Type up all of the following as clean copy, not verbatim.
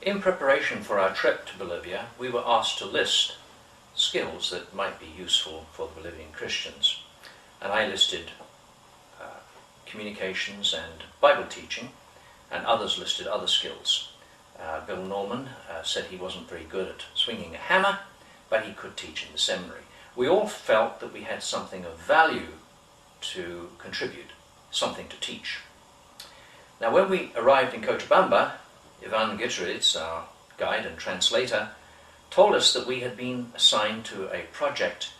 In preparation for our trip to Bolivia, we were asked to list skills that might be useful for the Bolivian Christians. And I listed communications and Bible teaching, and others listed other skills. Bill Norman said he wasn't very good at swinging a hammer, but he could teach in the seminary. We all felt that we had something of value to contribute, something to teach. Now, when we arrived in Cochabamba, Ivan Gitteritz, our guide and translator, told us that we had been assigned to a project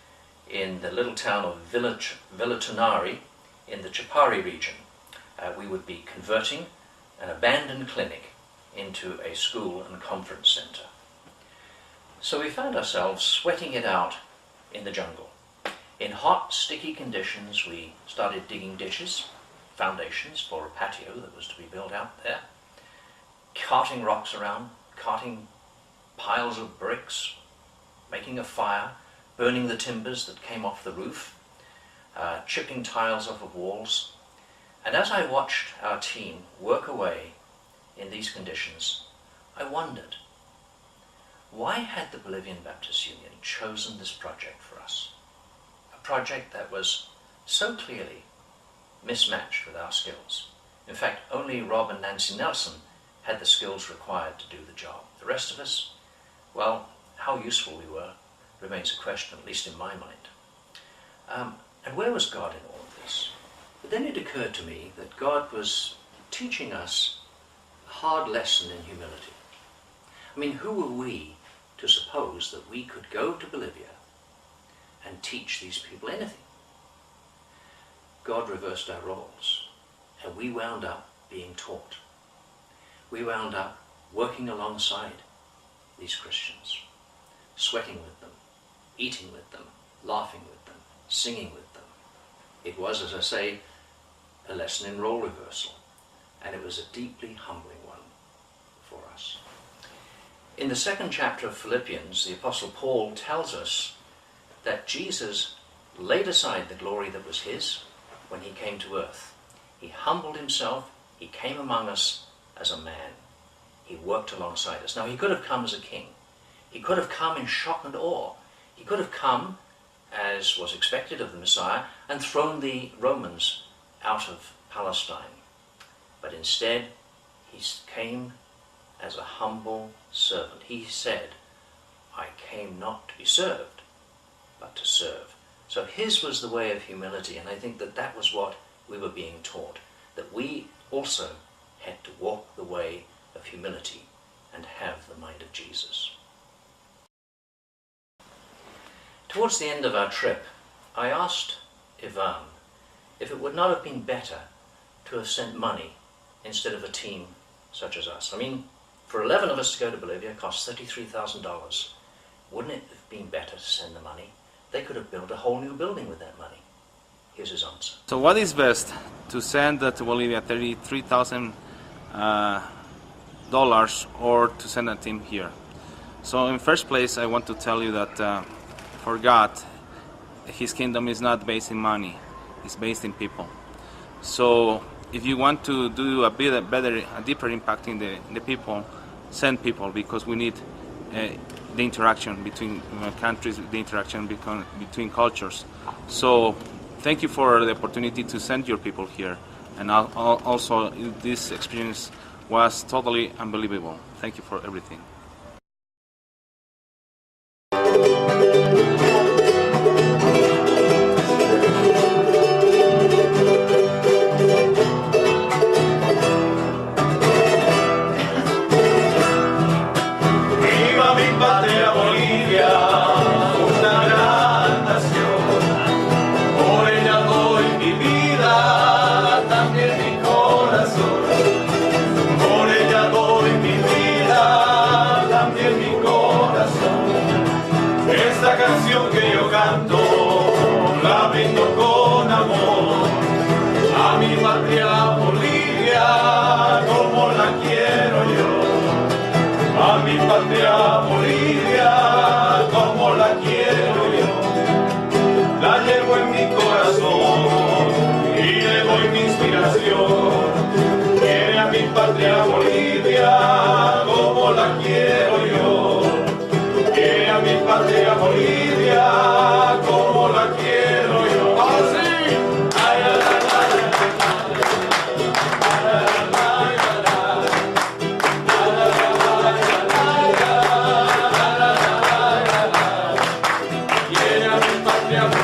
in the little town of Villa Tunari in the Chapari region. We would be converting an abandoned clinic into a school and conference center. So we found ourselves sweating it out in the jungle. In hot, sticky conditions, we started digging ditches, foundations for a patio that was to be built out there, carting rocks around, carting piles of bricks, making a fire, burning the timbers that came off the roof, chipping tiles off of walls. And as I watched our team work away in these conditions, I wondered, why had the Bolivian Baptist Union chosen this project for us? A project that was so clearly mismatched with our skills. In fact, only Rob and Nancy Nelson had the skills required to do the job. The rest of us, well, how useful we were remains a question, at least in my mind. And where was God in all of this? But then it occurred to me that God was teaching us a hard lesson in humility. I mean, who were we to suppose that we could go to Bolivia and teach these people anything? God reversed our roles, and we wound up being taught. We wound up working alongside these Christians, sweating with them, eating with them, laughing with them, singing with them. It was, as I say, a lesson in role reversal, and it was a deeply humbling one for us. In the second chapter of Philippians, the Apostle Paul tells us that Jesus laid aside the glory that was his when he came to earth. He humbled himself, he came among us as a man. He worked alongside us. Now, he could have come as a king. He could have come in shock and awe. He could have come, as was expected of the Messiah, and thrown the Romans out of Palestine. But instead, he came as a humble servant. He said, I came not to be served, but to serve. So his was the way of humility, and I think that that was what we were being taught, that we also had to walk the way of humility and have the mind of Jesus. Towards the end of our trip, I asked Ivan if it would not have been better to have sent money instead of a team such as us. I mean, for 11 of us to go to Bolivia cost $33,000. Wouldn't it have been better to send the money? They could have built a whole new building with that money. Here's his answer. So what is best, to send to Bolivia $33,000 or to send a team here? So in first place, I want to tell you that for God, his kingdom is not based in money, it's based in people. So if you want to do a deeper impact in the people, send people, because we need the interaction between countries, the interaction between cultures. So thank you for the opportunity to send your people here. And also, this experience was totally unbelievable. Thank you for everything. Viva mi patria Bolivia, una gran nación. Por ella doy mi vida, también mi corazón. Por ella doy mi vida, también mi corazón. Esta canción que yo canto, la brindo con amor a mi patria Bolivia, como la quiero yo. A mi patria Bolivia, como la quiero yo. La llevo en mi corazón y le doy mi inspiración. Quiere a mi patria Bolivia, como la mi amor.